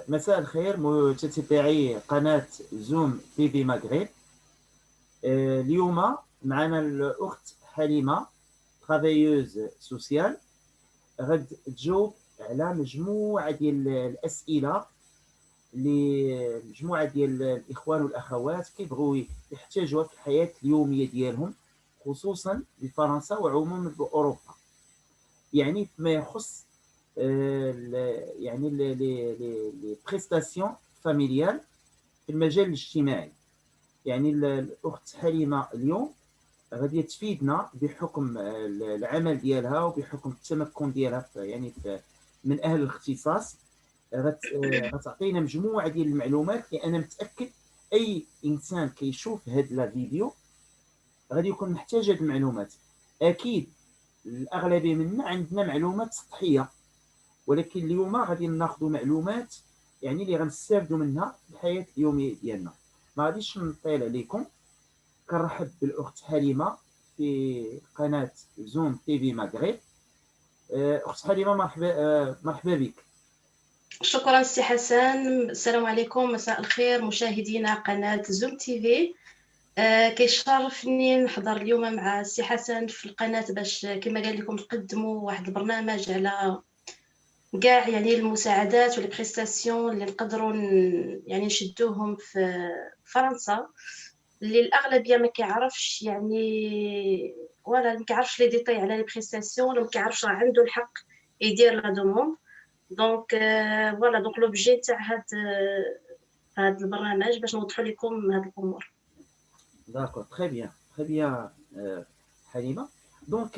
مساء الخير متابعي قناة زوم تي في مغرب. اليوم معنا الأخت حليمة travailleuse سوسيال، غد تجاوب على مجموعة ديال الأسئلة لمجموعة ديال الإخوان والأخوات كيبغوا يحتاجوها في الحياة اليومية ديالهم، خصوصا بفرنسا وعموما بأوروبا، يعني فيما يخص يعني لي بريستاسيون فاميليال في المجال الاجتماعي. يعني الأخت حليمة اليوم غادي تفيدنا بحكم العمل ديالها وبحكم التمكن ديالها يعني من أهل الاختصاص. غتعطينا مجموعة ديال المعلومات اللي أنا متأكد أي إنسان كيشوف هاد لا فيديو غادي يكون محتاج هاد المعلومات. أكيد الأغلبية منا عندنا معلومات سطحية، ولكن اليوم غادي ناخذ معلومات يعني اللي غنستافدوا منها في الحياة اليومية ديالنا. ما غاديش نطيل عليكم، كنرحب بالأخت حليمة في قناة زوم تي في مغرب. أخت حليمة مرحبا بك. شكرا سي حسن. السلام عليكم، مساء الخير مشاهدينا قناة زوم تي في. كيشرفني نحضر اليوم مع سي حسن في القناة باش كما قال لكم نقدموا واحد البرنامج على كاع يعني المساعدات والبريستاسيون اللي نقدروا يعني نشدوهم في فرنسا، اللي الاغلبيه ما كيعرفش يعني ولا ما كيعرفش لي ديتاي على لي بريستاسيون، ولا ما كيعرفش راه عنده الحق يدير لا دوموند. دونك فوالا دونك لوبجي تاع هاد البرنامج باش نوضحوا لكم هاد الامور. D'accord, très bien, Halima. Donc,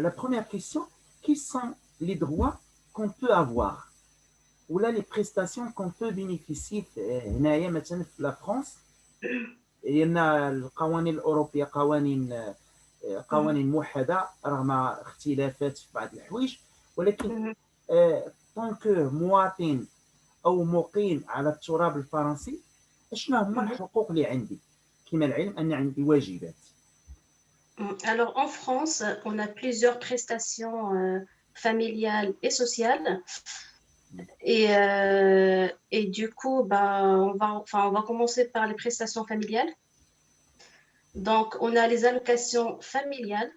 la première question, quels sont les droits qu'on peut avoir ou là les prestations qu'on peut bénéficier هنايا مثلا في لا فرنسا؟ لأن القوانين الأوروبية قوانين موحدة رغم اختلافات في بعض الحوايج، ولكن طونك مواطن أو مقيم على التراب الفرنسي شنو هما الحقوق اللي عندي؟ كما العلم أن عندي واجبات. Alors en France, on a plusieurs prestations familiales et sociales. Et du coup, on va commencer par les prestations familiales. Donc, on a les allocations familiales.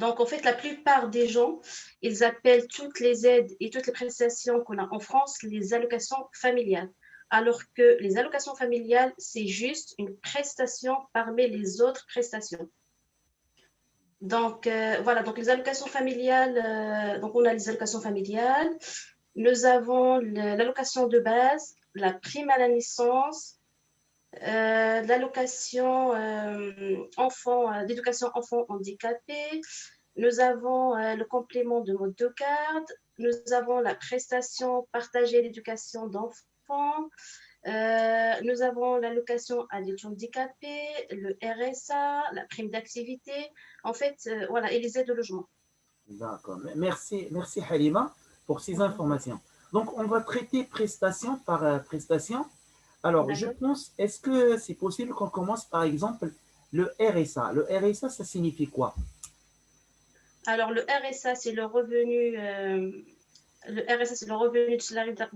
Donc, en fait, la plupart des gens, ils appellent toutes les aides et toutes les prestations qu'on a en France les allocations familiales. Alors que les allocations familiales, c'est juste une prestation parmi les autres prestations. Donc, voilà, donc les allocations familiales, donc on a les allocations familiales. Nous avons l'allocation de base, la prime à la naissance, l'allocation d'éducation enfant handicapé. Nous avons le complément de mode de garde. Nous avons la prestation partagée d'éducation d'enfants. Nous avons l'allocation adulte handicapé, le RSA, la prime d'activité, en fait, voilà, et les aides au logement. D'accord. Merci Halima pour ces informations. Donc, on va traiter prestation par prestation. Alors, je pense, est-ce que c'est possible qu'on commence par exemple le RSA? Le RSA, ça signifie quoi? Alors, le RSA, c'est le revenu,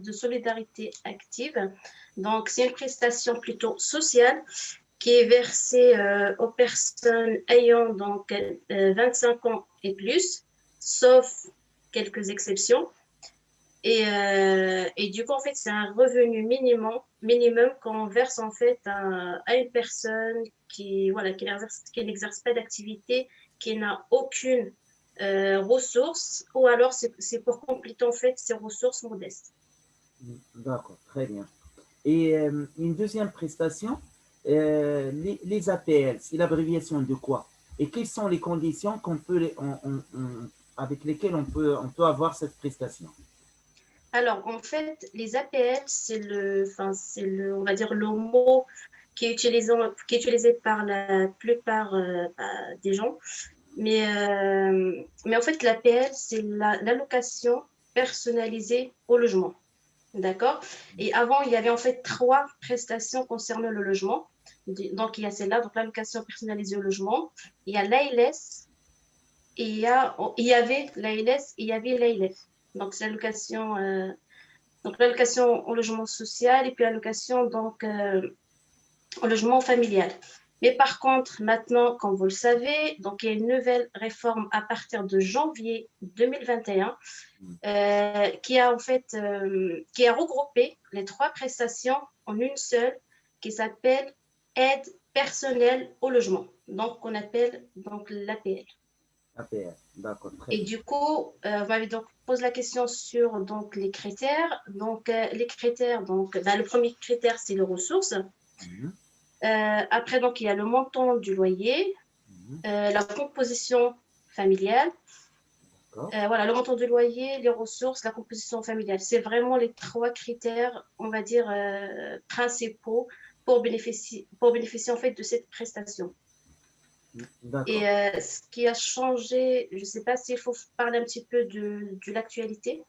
de solidarité active. Donc, c'est une prestation plutôt sociale qui est versée aux personnes ayant donc 25 ans et plus, sauf quelques exceptions. Et du coup, en fait, c'est un revenu minimum qu'on verse en fait à une personne qui n'exerce pas d'activité, qui n'a aucune ressources, ou alors c'est pour compléter en fait ses ressources modestes. D'accord, très bien. Et une deuxième prestation, les APL, c'est l'abréviation de quoi? Et quelles sont les conditions avec lesquelles on peut avoir cette prestation? Alors, en fait, les APL, on va dire le mot qui est utilisé par la plupart des gens. Mais en fait, l'APL, c'est l'allocation personnalisée au logement. D'accord? Et avant, il y avait en fait 3 prestations concernant le logement. Donc, il y a celle-là, donc l'allocation personnalisée au logement. Il y a l'ALS, et il y avait l'ALS et il y avait l'ALF. Donc, c'est donc l'allocation au logement social et puis l'allocation au logement familial. Mais par contre, maintenant, comme vous le savez, donc il y a une nouvelle réforme à partir de janvier 2021 qui a regroupé les trois prestations en une seule qui s'appelle aide personnelle au logement, donc qu'on appelle donc l'APL. APR, d'accord, très Et bien. du coup, vous m'avez donc posé la question sur donc, les critères. Donc, les critères, donc, le premier critère, c'est les ressources. Mhm, Après, donc, il y a le montant du loyer, mhm, la composition familiale. d'accord. Voilà, le montant du loyer, les ressources, la composition familiale. C'est vraiment les trois critères, on va dire, principaux pour bénéficier en fait de cette prestation. D'accord. Et ce qui a changé, je ne sais pas s'il faut parler un petit peu de l'actualité.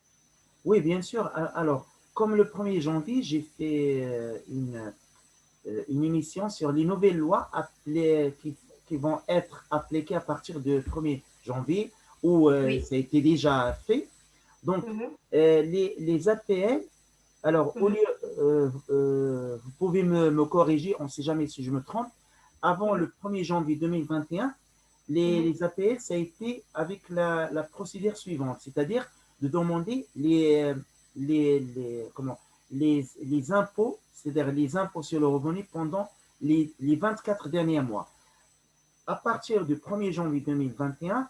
Oui, bien sûr. Alors, comme le 1er janvier, j'ai fait une émission sur les nouvelles lois qui vont être appliquées à partir du 1er janvier, où Oui. ça a été déjà fait. Donc, Mhm, les APL, alors, au lieu, mhm, vous pouvez me corriger, on ne sait jamais si je me trompe, avant mhm, le 1er janvier 2021, mhm. les APL, ça a été avec la procédure suivante, c'est-à-dire de demander comment, les impôts, c'est-à-dire les impôts sur le revenu pendant les 24 derniers mois. À partir du 1er janvier 2021,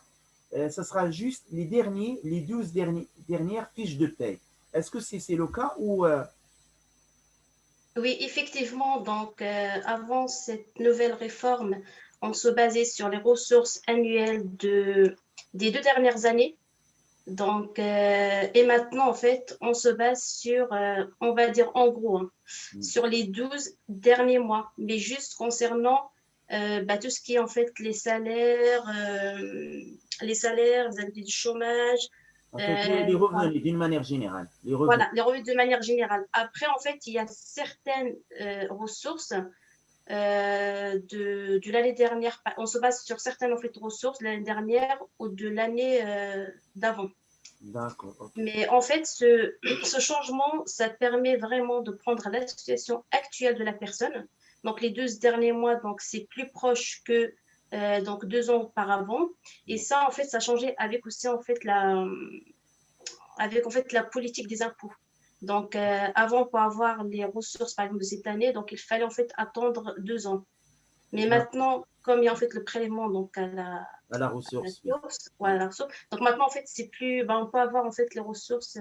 ce sera juste les 12 dernières fiches de paie. Est-ce que c'est le cas ou Oui, effectivement. Donc, avant cette nouvelle réforme, on se basait sur les ressources annuelles des 2 dernières années. Donc, et maintenant, en fait, on se base sur, on va dire en gros, hein, sur les 12 derniers mois, mais juste concernant tout ce qui est en fait les salaires, les indemnités du chômage, en fait les voilà, revenus d'une manière générale, les revenus? voilà, les revenus de manière générale. Après, en fait, il y a certaines ressources de l'année dernière. On se base sur certaines en fait, ressources de l'année dernière ou de l'année d'avant. D'accord, ok. Mais en fait, ce changement, ça permet vraiment de prendre la situation actuelle de la personne. Donc, les 2 derniers mois, donc c'est plus proche que donc 2 ans auparavant. Et ça, en fait, ça a changé avec aussi en fait la politique des impôts. Donc, avant, pour avoir les ressources, par exemple, de cette année, donc il fallait en fait attendre 2 ans. Mais D'accord. maintenant, comme il y a en fait le prélèvement donc À la à la ressource, oui. source, voilà, la ressource. Donc maintenant, en fait, c'est plus, on peut avoir en fait les ressources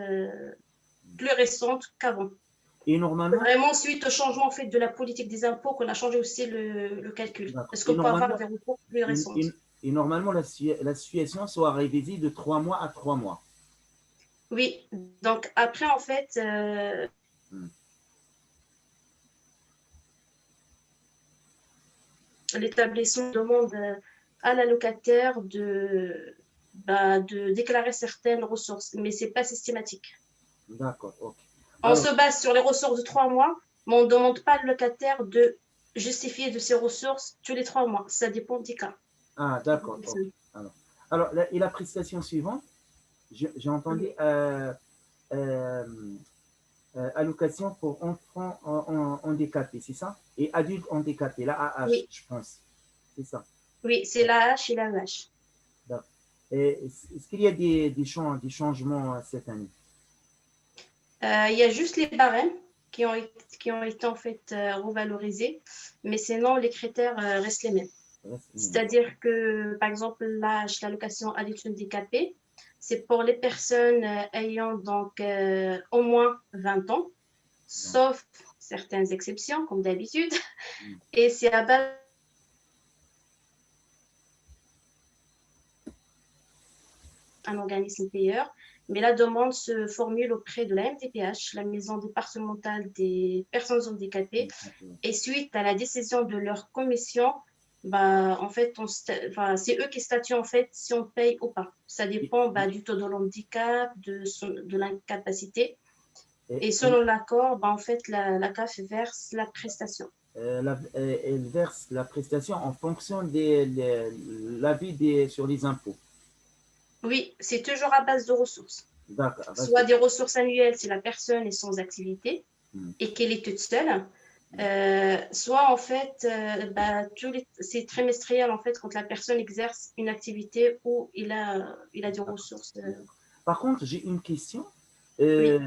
plus récentes qu'avant. Et C'est normalement, vraiment suite au changement en fait de la politique des impôts qu'on a changé aussi le calcul. d'accord. Est-ce qu'on peut avoir des recours plus Et, récentes? et- et normalement la situation soit révisée de 3 mois à 3 mois. Oui. Donc après, en fait, Hmm. l'établissement demande à la locataire de déclarer certaines ressources, mais c'est pas systématique. D'accord, ok. On Alors, se base sur les ressources de 3 mois, mais on ne demande pas au locataire de justifier de ses ressources tous les 3 mois. Ça dépend des cas. d'accord, ok. Alors, et la prestation suivante, j'ai entendu Oui. euh, allocation pour enfants handicapés, c'est ça? Et adultes handicapés, la AH, Oui, je pense. C'est ça. oui, c'est l'AH et l'AEH. D'accord. Et est-ce qu'il y a des changements cette année? Il y a juste les barèmes qui ont été en fait revalorisés, mais sinon les critères restent les mêmes. C'est-à-dire que, par exemple, l'AH, l'allocation adulte handicapé, c'est pour les personnes ayant donc au moins 20 ans, Donc, sauf certaines exceptions, comme d'habitude, hmm, et c'est à base d'un organisme payeur. Mais la demande se formule auprès de la MDPH, la Maison départementale des personnes handicapées, et suite à la décision de leur commission, en fait, c'est eux qui statuent en fait si on paye ou pas. Ça et- dépend du taux de l'handicap, de l'incapacité. et- Et et- selon l'accord, en fait, la CAF verse la prestation. elle verse la prestation en fonction l'avis sur les impôts. Oui, c'est toujours à base de ressources. D'accord, Soit vas-y. des ressources annuelles si la personne est sans activité Hmm. et qu'elle est toute seule. Soit en fait, c'est trimestriel en fait quand la personne exerce une activité où il a des D'accord, ressources. d'accord. Par contre, j'ai une question. Oui,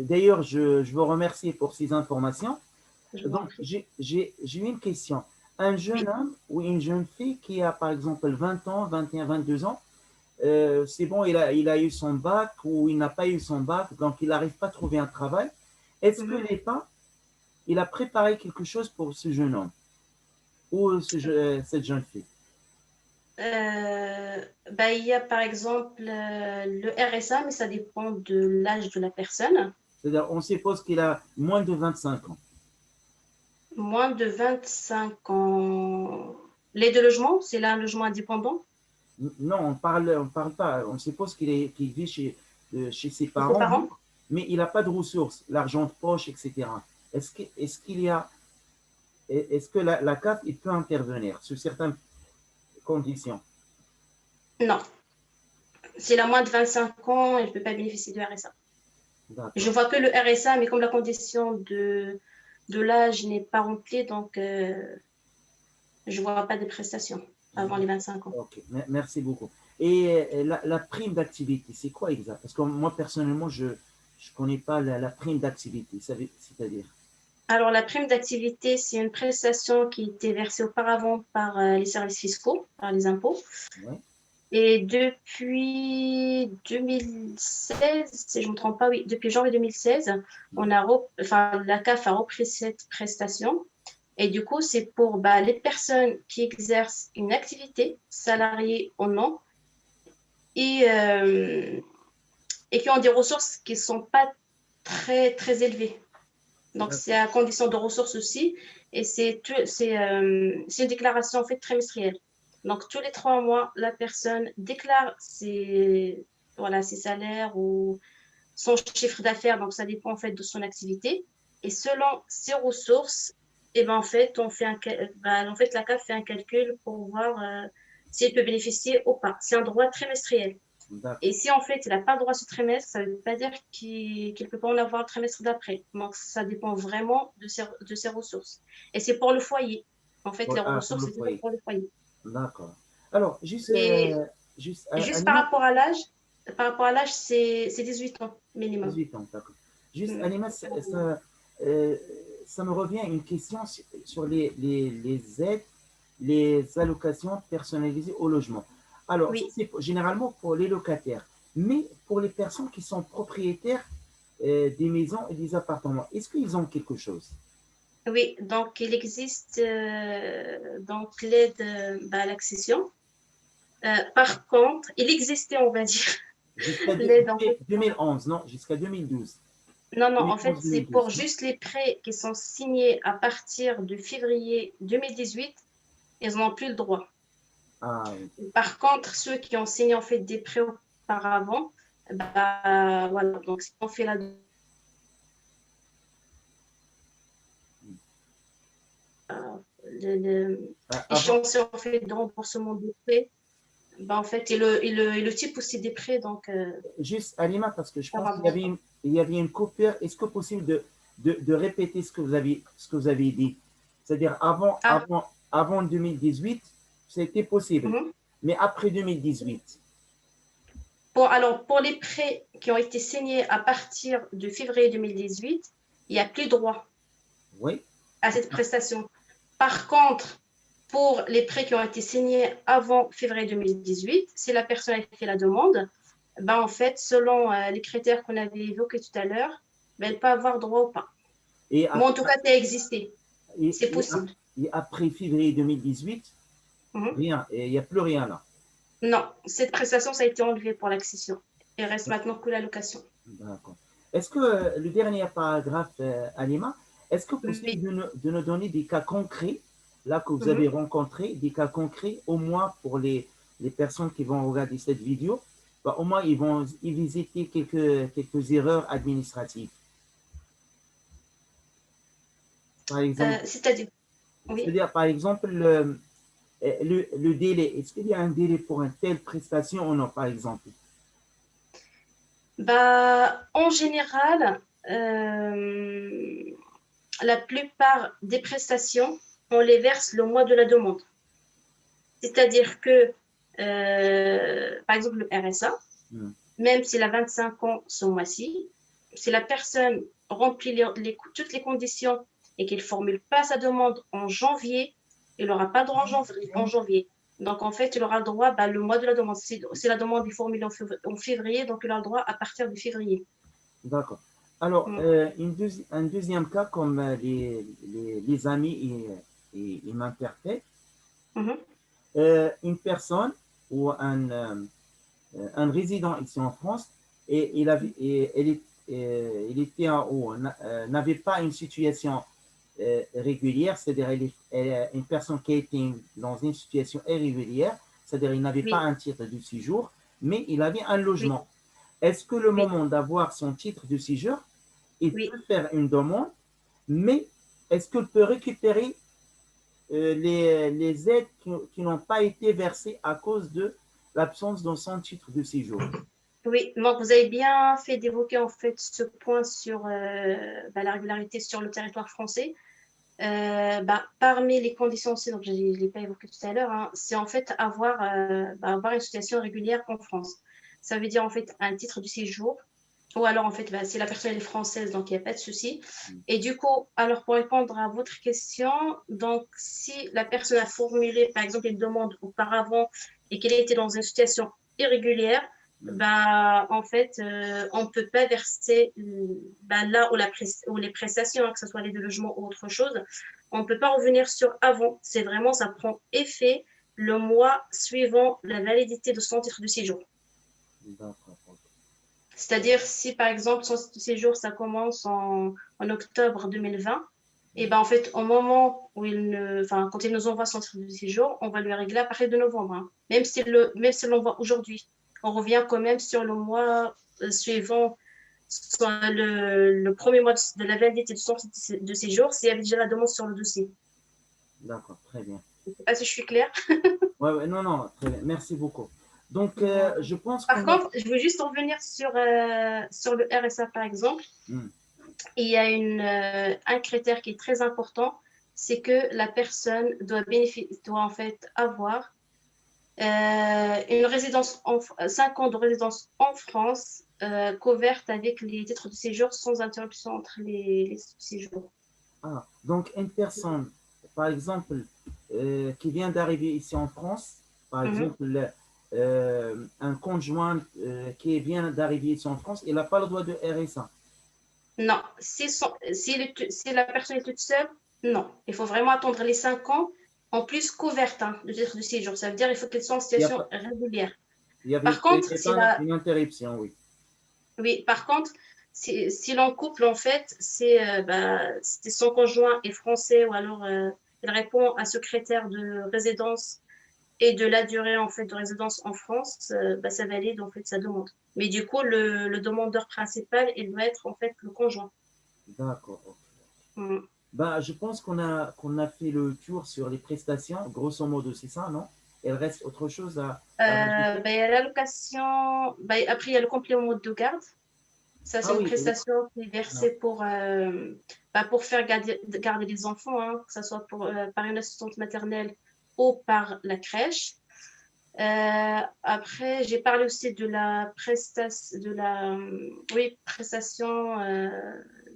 D'ailleurs, je vous remercie pour ces informations. je vous en Donc, prie. j'ai une question. Un jeune Oui. homme ou une jeune fille qui a par exemple 20 ans, 21, 22 ans, c'est bon, il a eu son bac ou il n'a pas eu son bac, donc il n'arrive pas à trouver un travail. Est-ce que Mhm. l'État, il a préparé quelque chose pour ce jeune homme ou cette jeune fille? Il y a par exemple le RSA, mais ça dépend de l'âge de la personne. C'est-à-dire, on suppose qu'il a moins de 25 ans. Moins de 25 ans. L'aide de logement, c'est là un logement indépendant. Non, on parle pas. On suppose qu'il vit chez ses Et ses parents, parents? mais il n'a pas de ressources, l'argent de poche, etc. Est-ce qu'il y a, est-ce que la CAF il peut intervenir sur certaines conditions? Non. S'il a moins de 25 ans, il ne peut pas bénéficier du RSA. Je D'accord. vois que le RSA, mais comme la condition de l'âge n'est pas remplie, donc je ne vois pas de prestations avant les 25 ans. Ok, merci beaucoup. Et la prime d'activité, c'est quoi exact? Parce que moi, personnellement, je ne connais pas la prime d'activité, c'est-à-dire. Alors, la prime d'activité, c'est une prestation qui était versée auparavant par les services fiscaux, par les impôts. Ouais. Et depuis 2016, si je ne me trompe pas, oui, depuis janvier 2016, la CAF a repris cette prestation. Et du coup, c'est pour les personnes qui exercent une activité, salariée ou non, et, euh, et qui ont des ressources qui ne sont pas très, très élevées. Donc, c'est D'accord. à condition de ressources aussi. Et c'est une déclaration en fait trimestrielle. Donc, tous les 3 mois, la personne déclare ses salaires ou son chiffre d'affaires. Donc, ça dépend en fait de son activité. Et selon ses ressources, en fait, en fait, la CAF fait un calcul pour voir si elle peut bénéficier ou pas. C'est un droit trimestriel. Et D'accord. si en fait il n'a pas le droit à ce trimestre, ça ne veut pas dire qu'il ne peut pas en avoir le trimestre d'après. Donc ça dépend vraiment de ses ressources. Et c'est pour le foyer. En fait, les Ah, pour ressources, le c'est toujours foyer. pour le foyer. D'accord. Alors, Et juste Anima, par rapport à l'âge, c'est 18 ans minimum. 18 ans, d'accord. Juste, Mm. Anima, euh, ça me revient une question sur les aides, les allocations personnalisées au logement. Alors, ça, Oui, c'est généralement pour les locataires, mais pour les personnes qui sont propriétaires des maisons et des appartements, est-ce qu'ils ont quelque chose? oui. Donc il existe donc l'aide à l'accession. Par contre, il existait, on va dire, Jusqu'à l'aide en fait. 2011, non, jusqu'à 2012. Non, non, en fait, c'est 2011-2012, pour non? juste les prêts qui sont signés à partir de février 2018, ils n'ont plus le droit. Ah oui. Par contre, ceux qui ont signé en fait des prêts auparavant, voilà, donc si on fait Avant, l'échéancier en fait de remboursement des prêts, en fait, et le type aussi des prêts, donc juste Alima, parce que je ça pense va beaucoup. il y avait une coupure. Est-ce que possible de répéter ce que vous avez dit? C'est-à-dire Ah, avant 2018, c'était possible. mhm. Mais après 2018, Alors, pour les prêts qui ont été signés à partir de février 2018, il n'y a plus droit oui. à cette prestation. Par contre, pour les prêts qui ont été signés avant février 2018, si la personne a fait la demande, en fait, selon les critères qu'on avait évoqués tout à l'heure, elle peut avoir droit ou pas. Et Mais en après, tout cas, ça a existé. et, C'est et possible. et après février 2018, Mhm. rien. Et il n'y a plus rien là. Non, cette prestation, ça a été enlevé pour l'accession. Il reste maintenant que l'allocation. D'accord. Est-ce que le dernier paragraphe, Alima, est-ce que possible Oui. de nous donner des cas concrets, là que vous avez Mhm. rencontrés, des cas concrets, au moins pour les personnes qui vont regarder cette vidéo, au moins ils vont y visiter quelques erreurs administratives. Par exemple, C'est-à-dire, oui. c'est-à-dire, par exemple, le délai. Est-ce qu'il y a un délai pour une telle prestation ou non, par exemple? Bah, en général, la plupart des prestations, on les verse le mois de la demande. C'est-à-dire que, par exemple, le RSA, Hmm. même s'il a 25 ans ce mois-ci, si la personne remplit toutes les conditions et qu'il ne formule pas sa demande en janvier, il n'aura pas droit en janvier. Donc, en fait, il aura le droit le mois de la demande. Si la demande est formulée en février, donc il aura le droit à partir de février. D'accord. Alors, Mm. un deuxième cas, comme les amis ils m'interpellent, Mhm. une personne ou un résident ici en France, et il était n'avait pas une situation régulière, c'est-à-dire une personne qui était dans une situation irrégulière, c'est-à-dire il n'avait pas Oui, un titre de séjour, mais il avait un oui, logement. Est-ce que le oui, moment d'avoir son titre de séjour, il oui. peut faire une demande, mais est-ce qu'il peut récupérer les aides qui n'ont pas été versées à cause de l'absence de son titre de séjour? Oui, donc vous avez bien fait d'évoquer en fait ce point sur la régularité sur le territoire français. Parmi les conditions aussi, donc je ne l'ai pas évoqué tout à l'heure, hein, c'est en fait avoir une situation régulière en France. Ça veut dire en fait un titre de séjour, ou alors en fait si la personne est française, donc il n'y a pas de souci. Et du coup, alors pour répondre à votre question, donc si la personne a formulé par exemple une demande auparavant et qu'elle était dans une situation irrégulière, en fait, on ne peut pas verser là où les prestations, hein, que ce soit l'aide de logement ou autre chose, on ne peut pas revenir sur avant. C'est vraiment, ça prend effet le mois suivant la validité de son titre de séjour. D'accord. C'est-à-dire, si par exemple son séjour, ça commence en octobre 2020, et ben en fait, au moment où quand il nous envoie son titre de séjour, on va lui régler à partir de novembre, hein. Même s'il l'envoie aujourd'hui, on revient quand même sur le mois suivant, soit le premier mois de la validité de son titre de séjour, s'il y avait déjà la demande sur le dossier. D'accord, très bien. Je ne sais pas si je suis claire. Ouais, ouais, non, non, très bien. Merci beaucoup. Donc, je pense Par qu'on a. contre, je veux juste revenir sur le RSA, par exemple. Hmm. Et il y a un critère qui est très important, c'est que la personne doit en fait avoir une résidence 5 ans de résidence en France couverte avec les titres de séjour sans interruption entre les séjours. Ah, donc une personne, par exemple, qui vient d'arriver ici en France, par Mhm. exemple, un conjoint qui vient d'arriver ici en France, il n'a pas le droit de RSA. Non, si la personne est toute seule, non. Il faut vraiment attendre les 5 ans en plus couverte, hein, de titre de séjour. Ça veut dire qu'il faut qu'elle soit en Il n'y a situation pas, régulière. il Par y contre, avait pas une interruption, oui. Oui, par contre, si l'on couple, en fait, c'est son conjoint est français ou alors il répond à ce critère de résidence et de la durée en fait de résidence en France, ça valide en fait sa demande. Mais du coup, le demandeur principal, il doit être en fait le conjoint. D'accord. Ok. Mm. Bah, je pense qu'on a fait le tour sur les prestations. Grosso modo, c'est ça, non? Il reste autre chose à rajouter? Il y a l'allocation, après il y a le complément de garde. Ça, c'est Ah une oui, prestation qui est non. versée pour faire garder les enfants, hein, que ce soit par une assistante maternelle ou par la crèche. Après, j'ai parlé aussi de la prestation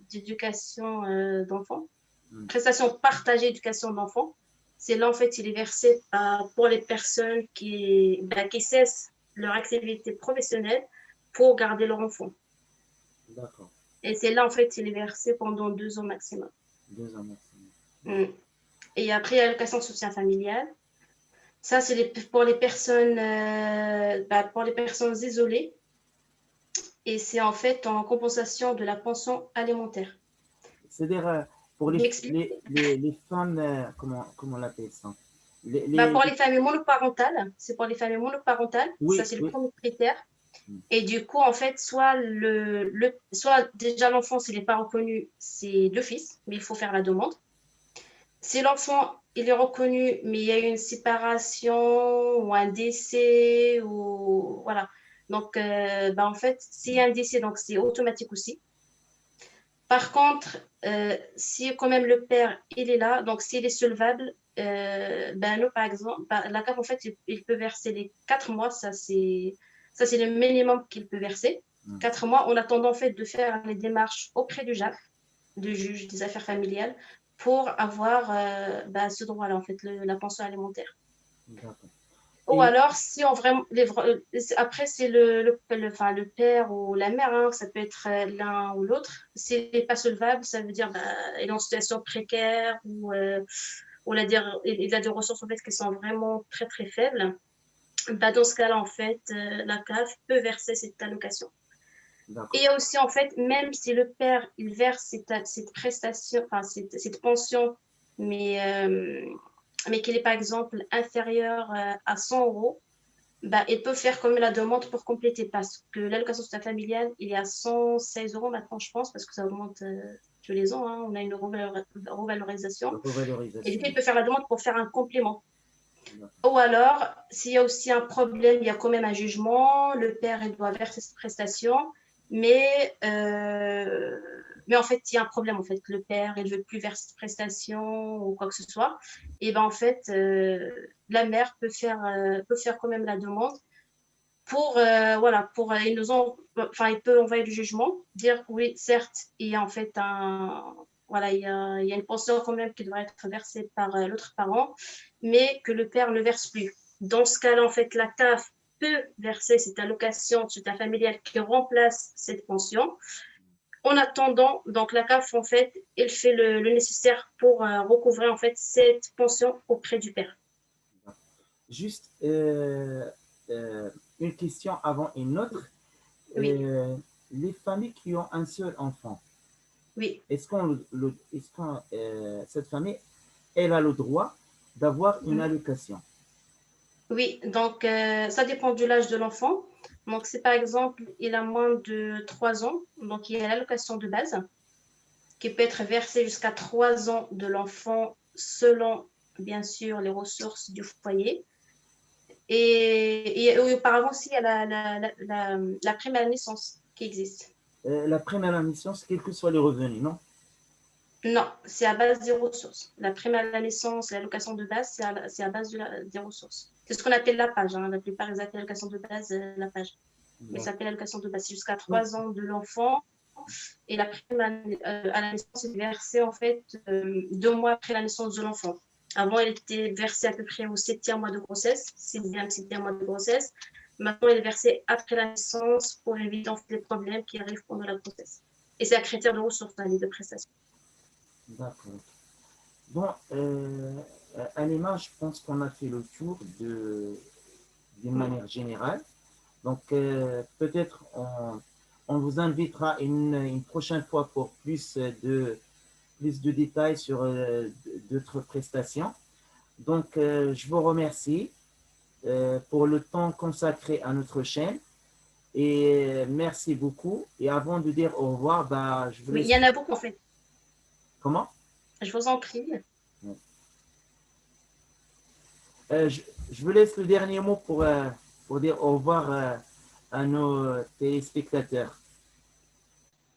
d'éducation d'enfants, Hmm. prestation partagée d'éducation d'enfants. C'est là, en fait, il est versé pour les personnes qui cessent leur activité professionnelle pour garder leur enfant. D'accord. Et c'est là, en fait, il est versé pendant 2 ans maximum. 2 ans maximum. Mm. Et après, il y a l'allocation de soutien familial. Ça, c'est pour les personnes isolées. Et c'est en fait en compensation de la pension alimentaire. C'est-à-dire, pour Je m'explique. les femmes, comment on l'appelle ça? Pour les familles monoparentales, c'est pour les familles monoparentales. Ça, Oui, c'est le oui. premier critère. Hmm. Et du coup, en fait, soit déjà l'enfant, s'il n'est pas reconnu, c'est le fils, mais il faut faire la demande. Si l'enfant il est reconnu, mais il y a eu une séparation ou un décès, ou voilà, Donc, en fait, s'il y a un décès, donc c'est automatique aussi. Par contre, si quand même le père, il est là, donc s'il est solvable, nous, par exemple, la CAF, en fait, il peut verser les 4 mois, ça, c'est le minimum qu'il peut verser. 4 mois, en attendant, en fait, de faire les démarches auprès du JAF, du juge des affaires familiales, pour avoir ce droit-là, en fait, la pension alimentaire. D'accord. Ou Et alors, si on vraiment. Après, c'est le père ou la mère, hein, ça peut être l'un ou l'autre. S'il n'est pas solvable, ça veut dire il est en situation précaire ou il a des ressources en fait, qui sont vraiment très très faibles. Dans ce cas-là, en fait, la CAF peut verser cette allocation. Et il d'accord. y a aussi, en fait, même si le père il verse cette prestation, enfin, cette pension, mais, mais qu'il est par exemple inférieur à 100 euros, il peut faire comme la demande pour compléter parce que l'allocation sociale familiale, il est à 116 euros maintenant, je pense, parce que ça augmente tous les ans. Hein, on a une revalorisation. Et du coup, Revalorisation. il peut faire la demande pour faire un complément. D'accord. Ou alors, s'il y a aussi un problème, il y a quand même un jugement, le père il doit verser cette prestation, mais, euh, mais en fait, il y a un problème. En fait, le père il ne veut plus verser cette prestation ou quoi que ce soit. Et ben en fait, la mère peut faire quand même la demande pour, voilà, il peut envoyer le jugement, dire oui, certes, il y a en fait voilà, il y a une pension quand même qui devrait être versée par l'autre parent, mais que le père ne verse plus. Dans ce cas-là, en fait, la CAF peut verser cette allocation de soutien familial qui remplace cette pension. En attendant, donc la CAF, en fait, elle fait le nécessaire pour recouvrer en fait cette pension auprès du père. Juste euh, une question avant une autre. Oui, Euh, les familles qui ont un seul enfant, oui. cette famille, elle a le droit d'avoir une Mhm. allocation? Oui, donc ça dépend de l'âge de l'enfant. Donc, si par exemple, il a moins de 3 ans, donc il y a l'allocation de base qui peut être versée jusqu'à 3 ans de l'enfant selon, bien sûr, les ressources du foyer. Et auparavant aussi, il y a la prime à la naissance qui existe. La prime à la naissance, quels que soient les revenus, non? Non, c'est à base des ressources. La prime à la naissance, l'allocation de base, c'est à base des ressources. C'est ce qu'on appelle la page. Hein. La plupart, ils appellent l'allocation de base la page. Mais ça s'appelle l'allocation de base. C'est jusqu'à Donc, 3 ans de l'enfant. Et la prime à la naissance est versée en fait 2 mois après la naissance de l'enfant. Avant, elle était versée à peu près au 7e mois de grossesse, 7e mois de grossesse. Maintenant, elle est versée après la naissance pour éviter en fait, les problèmes qui arrivent pendant la grossesse. Et c'est un critère de ressources dans les deux prestations. d'accord. Bon, Alima, je pense qu'on a fait le tour d'une Oui. manière générale. Donc, peut-être on vous invitera une prochaine fois pour plus de détails sur d'autres prestations. Donc, je vous remercie pour le temps consacré à notre chaîne et merci beaucoup. Et avant de dire au revoir, bah, je vous Oui, il laisse. y en a beaucoup en fait. Comment? Je vous en prie. Euh, je, je vous laisse le dernier mot pour dire au revoir à nos téléspectateurs.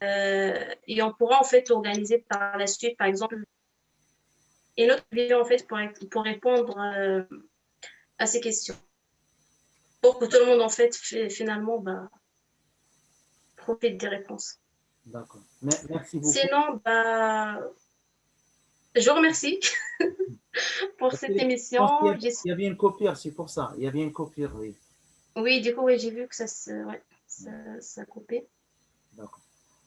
Et on pourra en fait organiser par la suite, par exemple, une autre vidéo en fait pour répondre à ces questions. Pour que tout le monde en fait finalement profite des réponses. D'accord. Merci beaucoup. Sinon, je vous remercie pour Parce que cette je émission. pense qu'il y avait une coupure, c'est pour ça. Il y avait une coupure, oui. Oui, du coup, oui, j'ai vu que ça coupait. D'accord.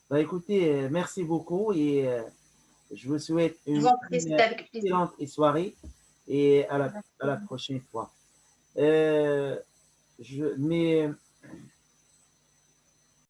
Bah, écoutez, merci beaucoup et je vous souhaite Je vous en prie, une c'était avec plaisir. excellente soirée et à la prochaine fois. Euh, mais